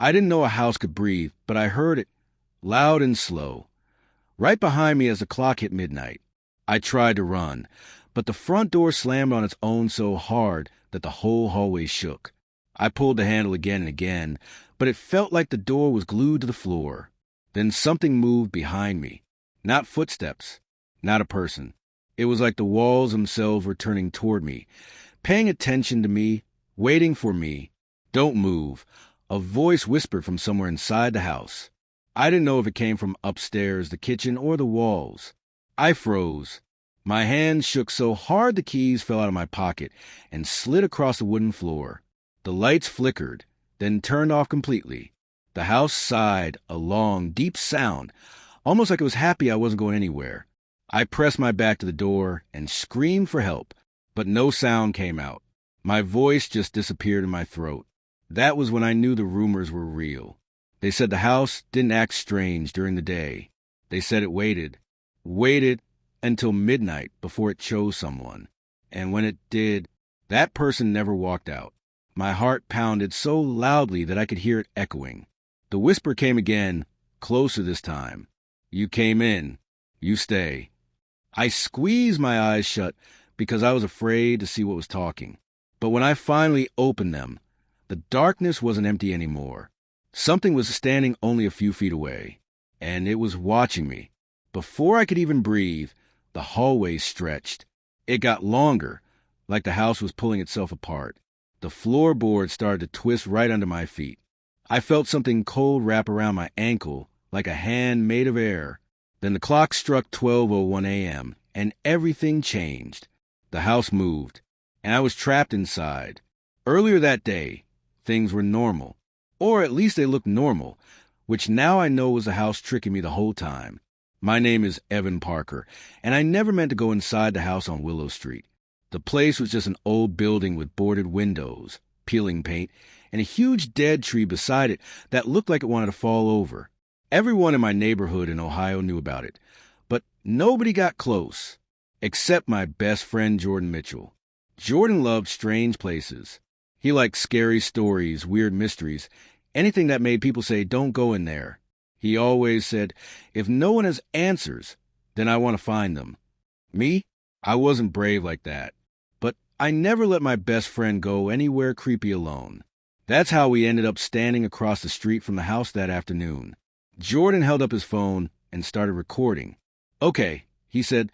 I didn't know a house could breathe, but I heard it, loud and slow, right behind me as the clock hit midnight. I tried to run, but the front door slammed on its own so hard that the whole hallway shook. I pulled the handle again and again, but it felt like the door was glued to the floor. Then something moved behind me. Not footsteps, not a person. It was like the walls themselves were turning toward me, paying attention to me, waiting for me. "Don't move," a voice whispered from somewhere inside the house. I didn't know if it came from upstairs, the kitchen, or the walls. I froze. My hands shook so hard the keys fell out of my pocket and slid across the wooden floor. The lights flickered, then turned off completely. The house sighed, a long, deep sound, almost like it was happy I wasn't going anywhere. I pressed my back to the door and screamed for help, but no sound came out. My voice just disappeared in my throat. That was when I knew the rumors were real. They said the house didn't act strange during the day. They said it waited until midnight before it chose someone. And when it did, that person never walked out. My heart pounded so loudly that I could hear it echoing. The whisper came again, closer this time. "You came in. You stay." I squeezed my eyes shut because I was afraid to see what was talking. But when I finally opened them, the darkness wasn't empty anymore. Something was standing only a few feet away, and it was watching me. Before I could even breathe, the hallway stretched. It got longer, like the house was pulling itself apart. The floorboard started to twist right under my feet. I felt something cold wrap around my ankle, like a hand made of air. Then the clock struck 12:01 a.m., and everything changed. The house moved, and I was trapped inside. Earlier that day, things were normal. Or at least they looked normal, which now I know was the house tricking me the whole time. My name is Evan Parker, and I never meant to go inside the house on Willow Street. The place was just an old building with boarded windows, peeling paint, and a huge dead tree beside it that looked like it wanted to fall over. Everyone in my neighborhood in Ohio knew about it, but nobody got close, except my best friend Jordan Mitchell. Jordan loved strange places. He liked scary stories, weird mysteries, anything that made people say, "Don't go in there." He always said, "If no one has answers, then I want to find them." Me? I wasn't brave like that. But I never let my best friend go anywhere creepy alone. That's how we ended up standing across the street from the house that afternoon. Jordan held up his phone and started recording. "Okay," he said,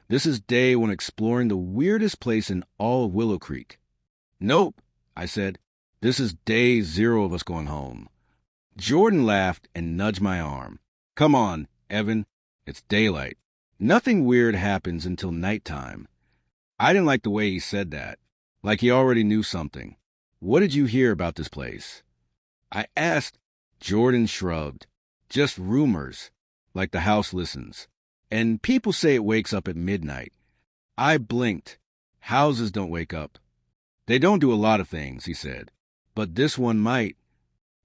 "this is day one exploring the weirdest place in all of Willow Creek." "Nope," I said, "this is day 0 of us going home." Jordan laughed and nudged my arm. "Come on, Evan, it's daylight. Nothing weird happens until nighttime." I didn't like the way he said that, like he already knew something. "What did you hear about this place?" I asked. Jordan shrugged. "Just rumors, like the house listens. And people say it wakes up at midnight." I blinked. "Houses don't wake up." "They don't do a lot of things," he said, "but this one might."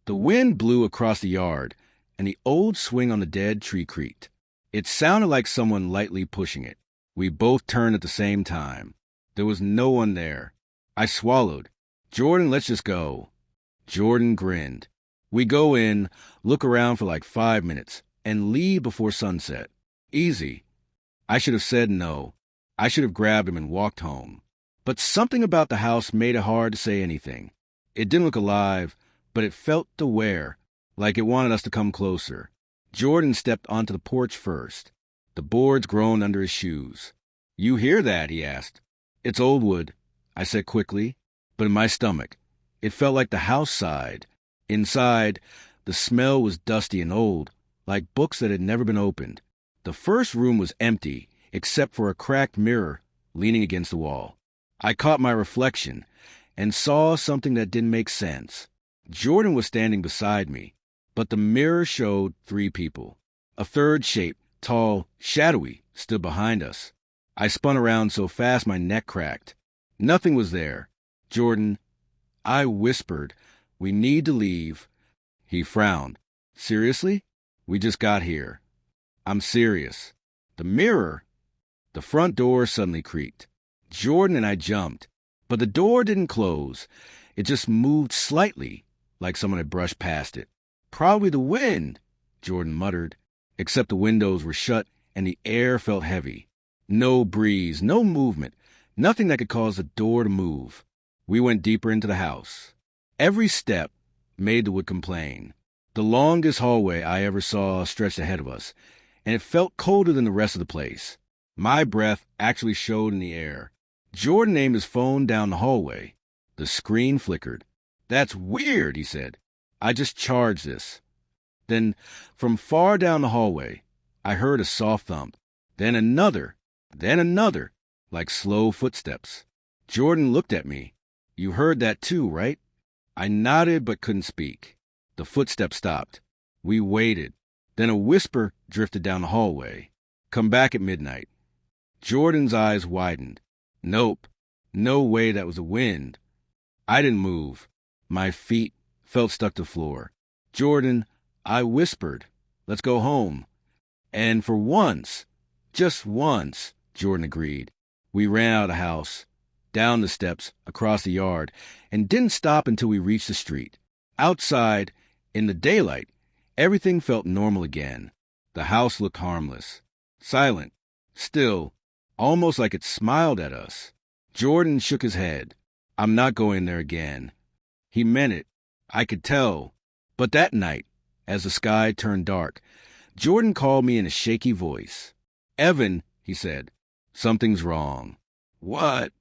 The wind blew across the yard, and the old swing on the dead tree creaked. It sounded like someone lightly pushing it. We both turned at the same time. There was no one there. I swallowed. "Jordan, let's just go." Jordan grinned. We go in, look around for like 5 minutes, and leave before sunset. Easy. I should have said no. I should have grabbed him and walked home. But something about the house made it hard to say anything. It didn't look alive, but it felt aware, like it wanted us to come closer. Jordan stepped onto the porch first. The boards groaned under his shoes. "You hear that?" he asked. "It's old wood," I said quickly, but in my stomach. It felt like the house sighed. Inside, the smell was dusty and old, like books that had never been opened. The first room was empty, except for a cracked mirror leaning against the wall. I caught my reflection and saw something that didn't make sense. Jordan was standing beside me, but the mirror showed 3 people. A third shape, tall, shadowy, stood behind us. I spun around so fast my neck cracked. Nothing was there. "Jordan," I whispered, "we need to leave." He frowned. "Seriously? We just got here." "I'm serious." The front door suddenly creaked. Jordan and I jumped, but the door didn't close. It just moved slightly, like someone had brushed past it. "Probably the wind," Jordan muttered, except the windows were shut and the air felt heavy. No breeze, no movement, nothing that could cause the door to move. We went deeper into the house. Every step made the wood complain. The longest hallway I ever saw stretched ahead of us, and it felt colder than the rest of the place. My breath actually showed in the air. Jordan aimed his phone down the hallway. The screen flickered. "That's weird," he said. "I just charged this." Then, from far down the hallway, I heard a soft thump. Then another, like slow footsteps. Jordan looked at me. "You heard that too, right?" I nodded but couldn't speak. The footsteps stopped. We waited. Then a whisper drifted down the hallway. "Come back at midnight." Jordan's eyes widened. Nope. No way that was the wind. I didn't move. My feet felt stuck to the floor. "Jordan," I whispered, "let's go home." And for once, just once, Jordan agreed. We ran out of the house, down the steps, across the yard, and didn't stop until we reached the street. Outside, in the daylight, everything felt normal again. The house looked harmless, silent, still, almost like it smiled at us. Jordan shook his head. "I'm not going there again." He meant it. I could tell. But that night, as the sky turned dark, Jordan called me in a shaky voice. "Evan," he said, "something's wrong." "What?"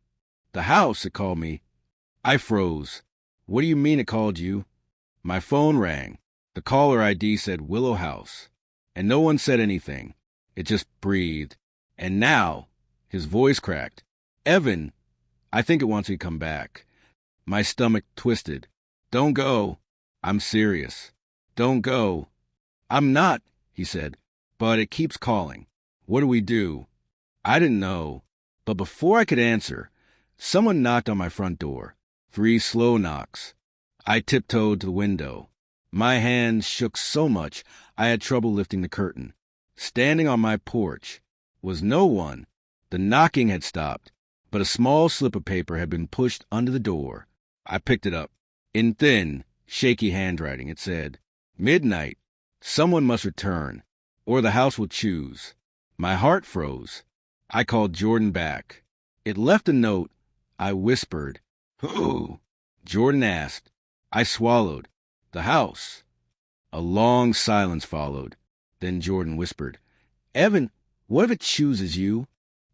"The house," it called me. I froze. "What do you mean it called you?" My phone rang. The caller ID said Willow House. And no one said anything. It just breathed. And now, his voice cracked. "Evan, I think it wants me to come back." My stomach twisted. "Don't go." "I'm serious." "Don't go." "I'm not," he said, "but it keeps calling. What do we do?" I didn't know. But before I could answer, someone knocked on my front door. 3 slow knocks. I tiptoed to the window. My hands shook so much I had trouble lifting the curtain. Standing on my porch was no one. The knocking had stopped, but a small slip of paper had been pushed under the door. I picked it up. In thin, shaky handwriting, it said, "Midnight. Someone must return, or the house will choose." My heart froze. I called Jordan back. It left a note. I whispered, "Who?" Jordan asked. I swallowed. "The house." A long silence followed. Then Jordan whispered, "Evan, what if it chooses you?"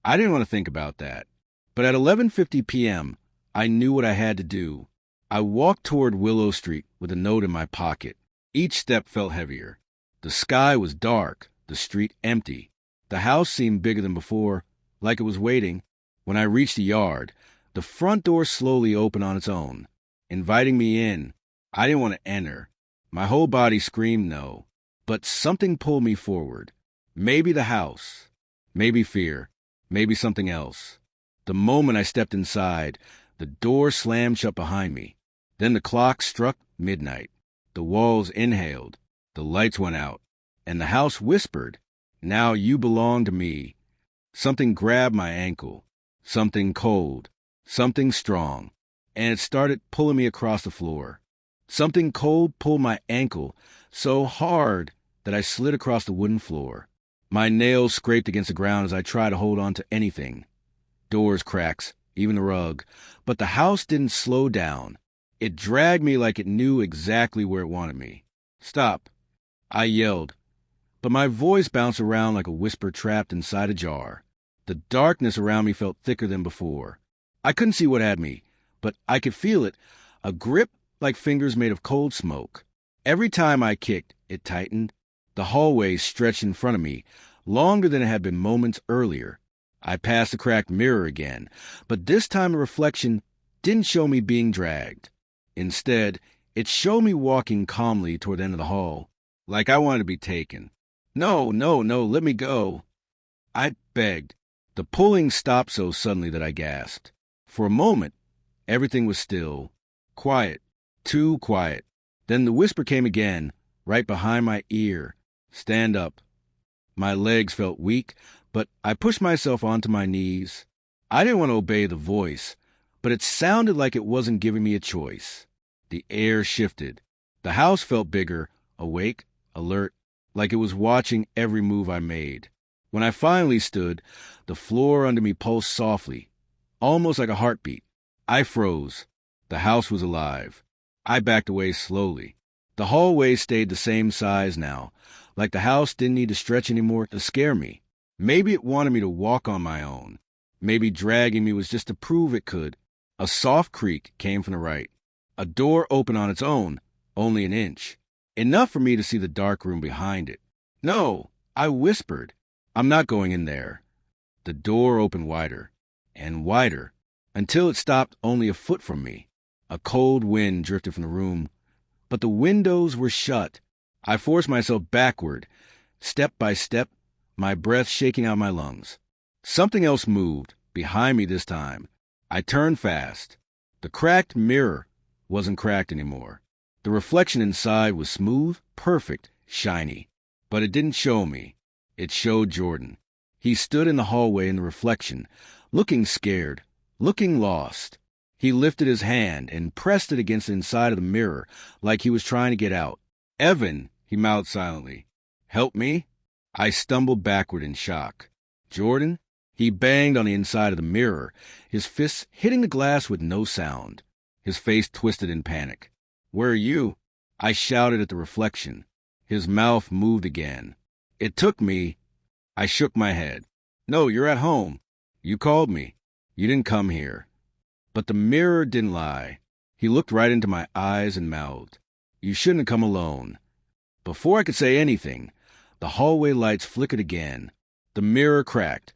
I didn't want to think about that. But at 11:50 p.m., I knew what I had to do. I walked toward Willow Street with a note in my pocket. Each step felt heavier. The sky was dark, the street empty. The house seemed bigger than before, like it was waiting. When I reached the yard, the front door slowly opened on its own, inviting me in. I didn't want to enter. My whole body screamed no. But something pulled me forward. Maybe the house. Maybe fear. Maybe something else. The moment I stepped inside, the door slammed shut behind me. Then the clock struck midnight. The walls inhaled. The lights went out. And the house whispered, "Now you belong to me." Something grabbed my ankle. Something cold. Something strong. And it started pulling me across the floor. Something cold pulled my ankle so hard that I slid across the wooden floor. My nails scraped against the ground as I tried to hold on to anything. Doors cracks, even the rug. But the house didn't slow down. It dragged me like it knew exactly where it wanted me. "Stop," I yelled. But my voice bounced around like a whisper trapped inside a jar. The darkness around me felt thicker than before. I couldn't see what had me, but I could feel it, a grip like fingers made of cold smoke. Every time I kicked, it tightened. The hallway stretched in front of me, longer than it had been moments earlier. I passed the cracked mirror again, but this time the reflection didn't show me being dragged. Instead, it showed me walking calmly toward the end of the hall, like I wanted to be taken. "No, no, no, let me go." I begged. The pulling stopped so suddenly that I gasped. For a moment, everything was still. Quiet. Too quiet. Then the whisper came again, right behind my ear. "Stand up." My legs felt weak, but I pushed myself onto my knees. I didn't want to obey the voice, but it sounded like it wasn't giving me a choice. The air shifted. The house felt bigger, awake, alert, like it was watching every move I made. When I finally stood, the floor under me pulsed softly, almost like a heartbeat. I froze. The house was alive. I backed away slowly. The hallway stayed the same size now, like the house didn't need to stretch anymore to scare me. Maybe it wanted me to walk on my own. Maybe dragging me was just to prove it could. A soft creak came from the right. A door opened on its own, only an inch. Enough for me to see the dark room behind it. No, I whispered. I'm not going in there. The door opened wider and wider until it stopped only a foot from me. A cold wind drifted from the room, but the windows were shut. I forced myself backward, step by step, my breath shaking out my lungs. Something else moved, behind me this time. I turned fast. The cracked mirror wasn't cracked anymore. The reflection inside was smooth, perfect, shiny. But it didn't show me. It showed Jordan. He stood in the hallway in the reflection, looking scared, looking lost. He lifted his hand and pressed it against the inside of the mirror like he was trying to get out. "Evan," he mouthed silently. "Help me?" I stumbled backward in shock. "Jordan?" He banged on the inside of the mirror, his fists hitting the glass with no sound. His face twisted in panic. "Where are you?" I shouted at the reflection. His mouth moved again. "It took me." I shook my head. "No, you're at home. You called me. You didn't come here." But the mirror didn't lie. He looked right into my eyes and mouthed, "You shouldn't have come alone." Before I could say anything, the hallway lights flickered again. The mirror cracked,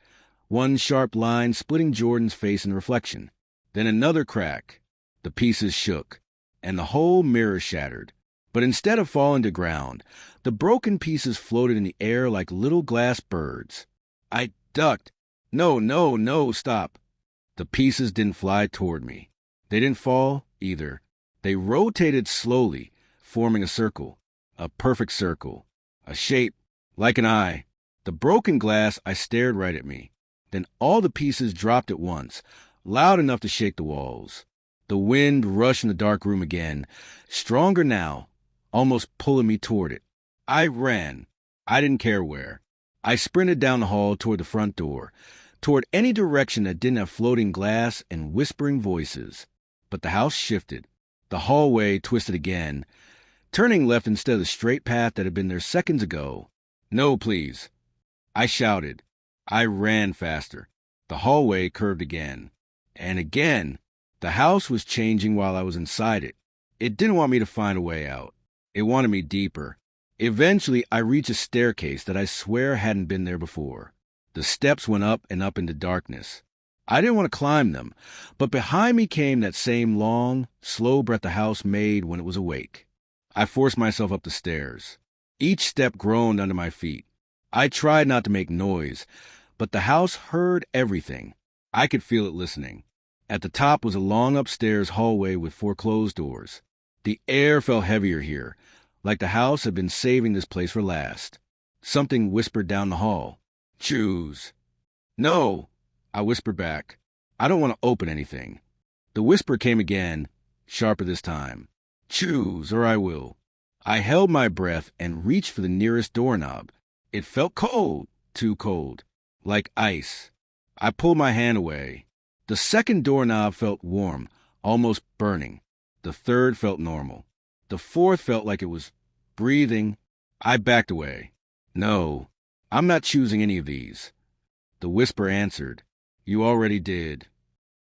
one sharp line splitting Jordan's face in the reflection. Then another crack. The pieces shook, and the whole mirror shattered. But instead of falling to ground, the broken pieces floated in the air like little glass birds. I ducked. "No, no, no, stop." The pieces didn't fly toward me. They didn't fall, either. They rotated slowly, forming a circle. A perfect circle. A shape, like an eye. The broken glass, I stared right at me. Then all the pieces dropped at once, loud enough to shake the walls. The wind rushed in the dark room again, stronger now, almost pulling me toward it. I ran. I didn't care where. I sprinted down the hall toward the front door, toward any direction that didn't have floating glass and whispering voices. But the house shifted. The hallway twisted again, turning left instead of the straight path that had been there seconds ago. "No, please." I shouted. I ran faster. The hallway curved again. And again. The house was changing while I was inside it. It didn't want me to find a way out. It wanted me deeper. Eventually, I reached a staircase that I swear hadn't been there before. The steps went up and up into darkness. I didn't want to climb them, but behind me came that same long, slow breath the house made when it was awake. I forced myself up the stairs. Each step groaned under my feet. I tried not to make noise, but the house heard everything. I could feel it listening. At the top was a long upstairs hallway with 4 closed doors. The air felt heavier here, like the house had been saving this place for last. Something whispered down the hall. "Choose." "No," I whispered back. "I don't want to open anything." The whisper came again, sharper this time. "Choose, or I will." I held my breath and reached for the nearest doorknob. It felt cold, too cold, like ice. I pulled my hand away. The second doorknob felt warm, almost burning. The third felt normal. The fourth felt like it was breathing. I backed away. "No, I'm not choosing any of these." The whisper answered, "You already did."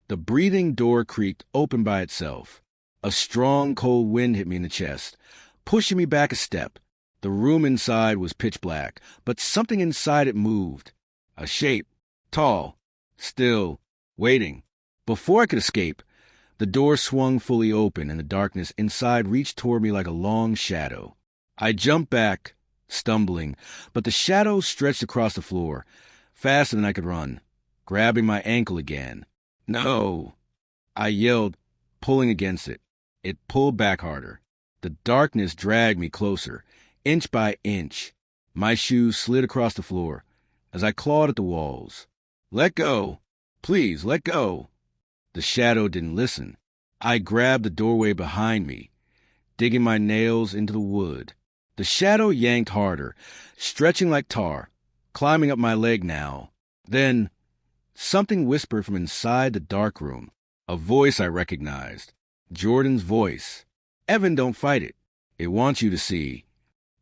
The breathing door creaked open by itself. A strong, cold wind hit me in the chest, pushing me back a step. The room inside was pitch black, but something inside it moved. A shape, tall, still, waiting. Before I could escape, the door swung fully open and the darkness inside reached toward me like a long shadow. I jumped back, stumbling, but the shadow stretched across the floor, faster than I could run, grabbing my ankle again. "No!" I yelled, pulling against it. It pulled back harder. The darkness dragged me closer, inch by inch. My shoes slid across the floor as I clawed at the walls. "Let go! Please, let go!" The shadow didn't listen. I grabbed the doorway behind me. digging my nails into the wood. The shadow yanked harder, stretching like tar, climbing up my leg now. Then something whispered from inside the dark room. A voice I recognized. Jordan's voice. Evan, don't fight it. It wants you to see.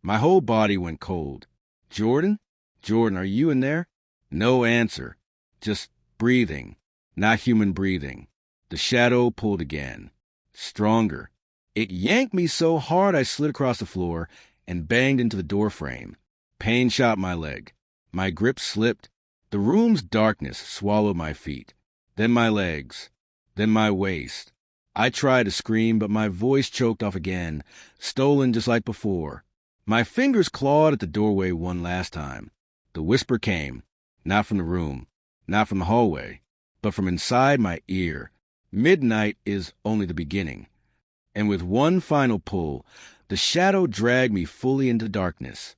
My whole body went cold. Jordan? Jordan, are you in there? No answer. Just breathing. Not human breathing. The shadow pulled again. Stronger. It yanked me so hard I slid across the floor and banged into the door frame. Pain shot my leg. My grip slipped. The room's darkness swallowed my feet. Then my legs. Then my waist. I tried to scream, but my voice choked off again, stolen just like before. My fingers clawed at the doorway one last time. The whisper came, not from the room, not from the hallway, but from inside my ear. Midnight is only the beginning. And with one final pull, the shadow dragged me fully into darkness.